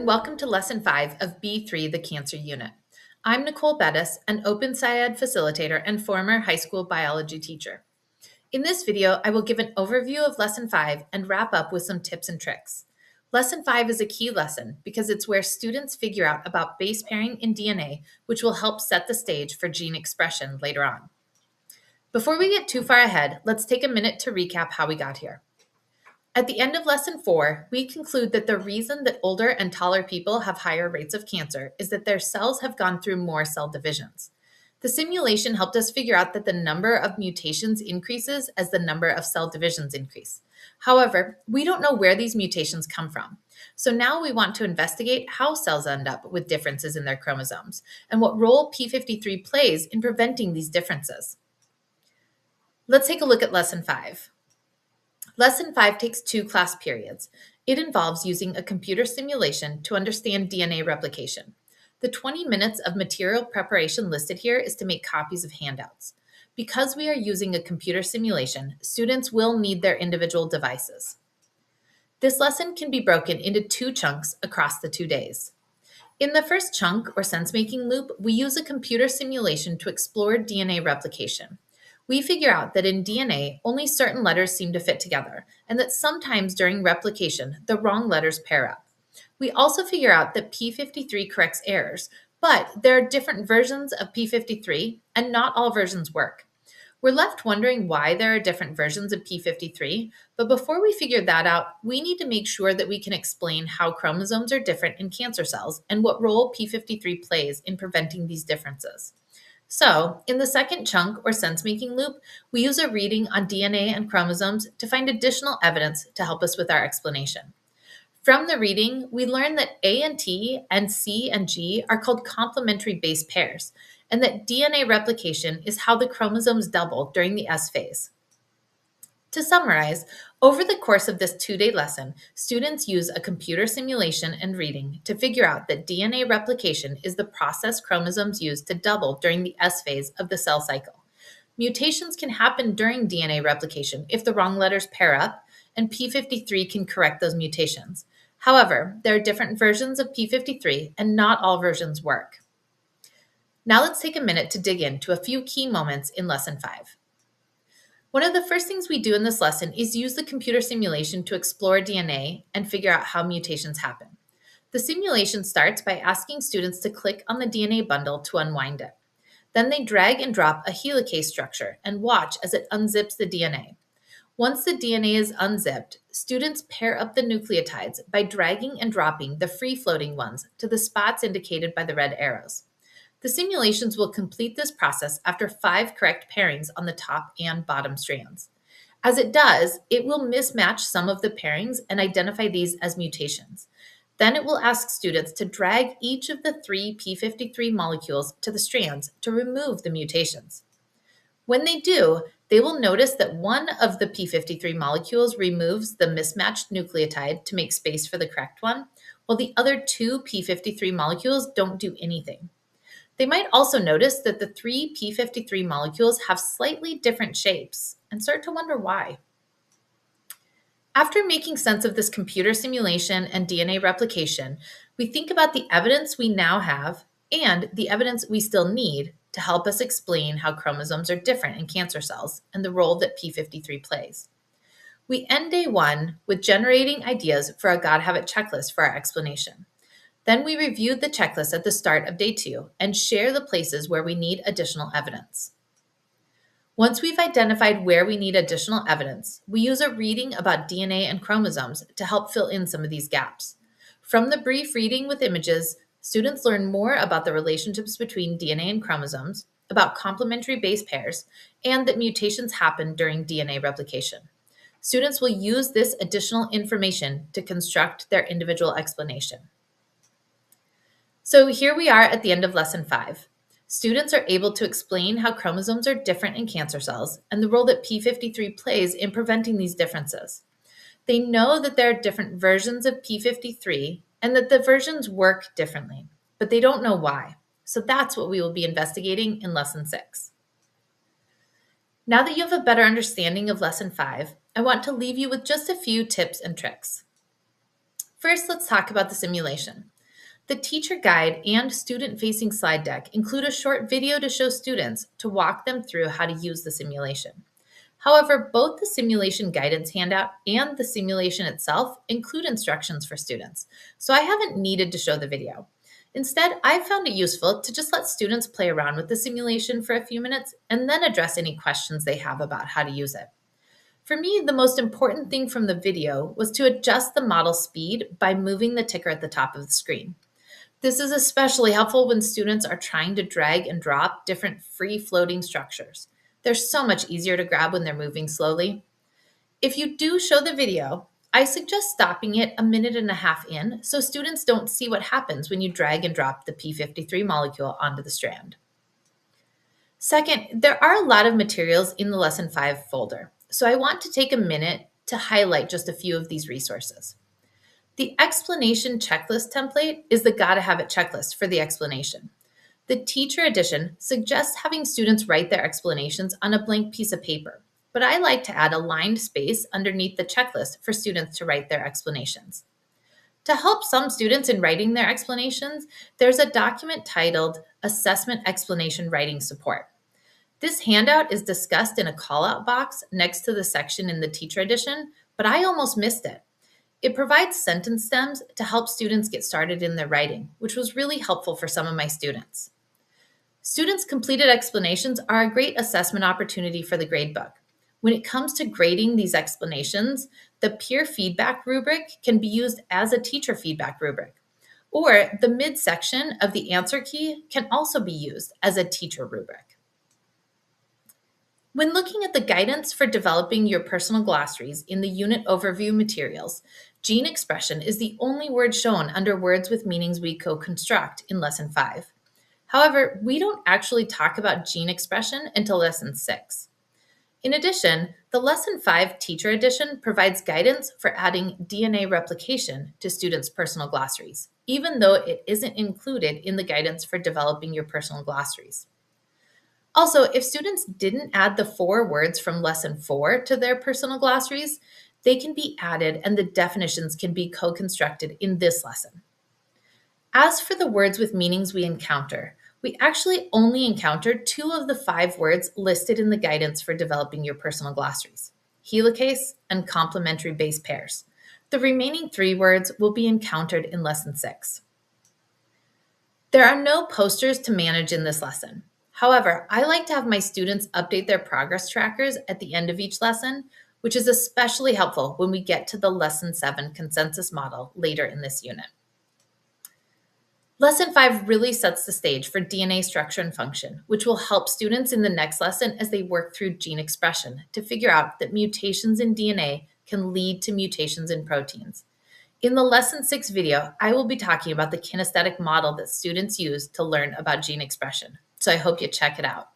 and welcome to Lesson 5 of B.3, the Cancer Unit. I'm Nicole Bettis, an OpenSciEd facilitator and former high school biology teacher. In this video, I will give an overview of Lesson 5 and wrap up with some tips and tricks. Lesson 5 is a key lesson because it's where students figure out about base pairing in DNA, which will help set the stage for gene expression later on. Before we get too far ahead, let's take a minute to recap how we got here. At the end of Lesson 4, we conclude that the reason that older and taller people have higher rates of cancer is that their cells have gone through more cell divisions. The simulation helped us figure out that the number of mutations increases as the number of cell divisions increase. However, we don't know where these mutations come from. So now we want to investigate how cells end up with differences in their chromosomes and what role p53 plays in preventing these differences. Let's take a look at Lesson 5. Lesson 5 takes 2 class periods. It involves using a computer simulation to understand DNA replication. The 20 minutes of material preparation listed here is to make copies of handouts. Because we are using a computer simulation, students will need their individual devices. This lesson can be broken into 2 chunks across the 2 days. In the first chunk, or sense-making loop, we use a computer simulation to explore DNA replication. We figure out that in DNA, only certain letters seem to fit together, and that sometimes during replication, the wrong letters pair up. We also figure out that p53 corrects errors, but there are different versions of p53, and not all versions work. We're left wondering why there are different versions of p53, but before we figure that out, we need to make sure that we can explain how chromosomes are different in cancer cells and what role p53 plays in preventing these differences. So, in the second chunk, or sense-making loop, we use a reading on DNA and chromosomes to find additional evidence to help us with our explanation. From the reading, we learn that A and T and C and G are called complementary base pairs, and that DNA replication is how the chromosomes double during the S phase. To summarize, over the course of this 2-day lesson, students use a computer simulation and reading to figure out that DNA replication is the process chromosomes use to double during the S phase of the cell cycle. Mutations can happen during DNA replication if the wrong letters pair up, and p53 can correct those mutations. However, there are different versions of p53, and not all versions work. Now let's take a minute to dig into a few key moments in Lesson 5. One of the first things we do in this lesson is use the computer simulation to explore DNA and figure out how mutations happen. The simulation starts by asking students to click on the DNA bundle to unwind it. Then they drag and drop a helicase structure and watch as it unzips the DNA. Once the DNA is unzipped, students pair up the nucleotides by dragging and dropping the free-floating ones to the spots indicated by the red arrows. The simulations will complete this process after 5 correct pairings on the top and bottom strands. As it does, it will mismatch some of the pairings and identify these as mutations. Then it will ask students to drag each of the 3 p53 molecules to the strands to remove the mutations. When they do, they will notice that one of the p53 molecules removes the mismatched nucleotide to make space for the correct one, while the other 2 p53 molecules don't do anything. They might also notice that the 3 p53 molecules have slightly different shapes and start to wonder why. After making sense of this computer simulation and DNA replication, we think about the evidence we now have and the evidence we still need to help us explain how chromosomes are different in cancer cells and the role that p53 plays. We end day 1 with generating ideas for a God Have It checklist for our explanation. Then we reviewed the checklist at the start of day 2 and share the places where we need additional evidence. Once we've identified where we need additional evidence, we use a reading about DNA and chromosomes to help fill in some of these gaps. From the brief reading with images, students learn more about the relationships between DNA and chromosomes, about complementary base pairs, and that mutations happen during DNA replication. Students will use this additional information to construct their individual explanation. So here we are at the end of Lesson 5. Students are able to explain how chromosomes are different in cancer cells and the role that p53 plays in preventing these differences. They know that there are different versions of p53 and that the versions work differently, but they don't know why. So that's what we will be investigating in Lesson 6. Now that you have a better understanding of Lesson 5, I want to leave you with just a few tips and tricks. First, let's talk about the simulation. The teacher guide and student-facing slide deck include a short video to show students to walk them through how to use the simulation. However, both the simulation guidance handout and the simulation itself include instructions for students, so I haven't needed to show the video. Instead, I found it useful to just let students play around with the simulation for a few minutes and then address any questions they have about how to use it. For me, the most important thing from the video was to adjust the model speed by moving the ticker at the top of the screen. This is especially helpful when students are trying to drag and drop different free floating structures. They're so much easier to grab when they're moving slowly. If you do show the video, I suggest stopping it a minute and a half in so students don't see what happens when you drag and drop the P53 molecule onto the strand. Second, there are a lot of materials in the Lesson 5 folder, so I want to take a minute to highlight just a few of these resources. The explanation checklist template is the gotta have it checklist for the explanation. The teacher edition suggests having students write their explanations on a blank piece of paper, but I like to add a lined space underneath the checklist for students to write their explanations. To help some students in writing their explanations, there's a document titled Assessment Explanation Writing Support. This handout is discussed in a call-out box next to the section in the teacher edition, but I almost missed it. It provides sentence stems to help students get started in their writing, which was really helpful for some of my students. Students' completed explanations are a great assessment opportunity for the gradebook. When it comes to grading these explanations, the peer feedback rubric can be used as a teacher feedback rubric, or the midsection of the answer key can also be used as a teacher rubric. When looking at the guidance for developing your personal glossaries in the unit overview materials, gene expression is the only word shown under words with meanings we co-construct in Lesson 5. However, we don't actually talk about gene expression until Lesson 6. In addition, the Lesson 5 Teacher Edition provides guidance for adding DNA replication to students' personal glossaries, even though it isn't included in the guidance for developing your personal glossaries. Also, if students didn't add the 4 words from Lesson 4 to their personal glossaries, they can be added and the definitions can be co-constructed in this lesson. As for the words with meanings we encounter, we actually only encountered 2 of the 5 words listed in the guidance for developing your personal glossaries: helicase and complementary base pairs. The remaining 3 words will be encountered in Lesson 6. There are no posters to manage in this lesson. However, I like to have my students update their progress trackers at the end of each lesson, which is especially helpful when we get to the Lesson 7 consensus model later in this unit. Lesson 5 really sets the stage for DNA structure and function, which will help students in the next lesson as they work through gene expression to figure out that mutations in DNA can lead to mutations in proteins. In the Lesson 6 video, I will be talking about the kinesthetic model that students use to learn about gene expression, so I hope you check it out.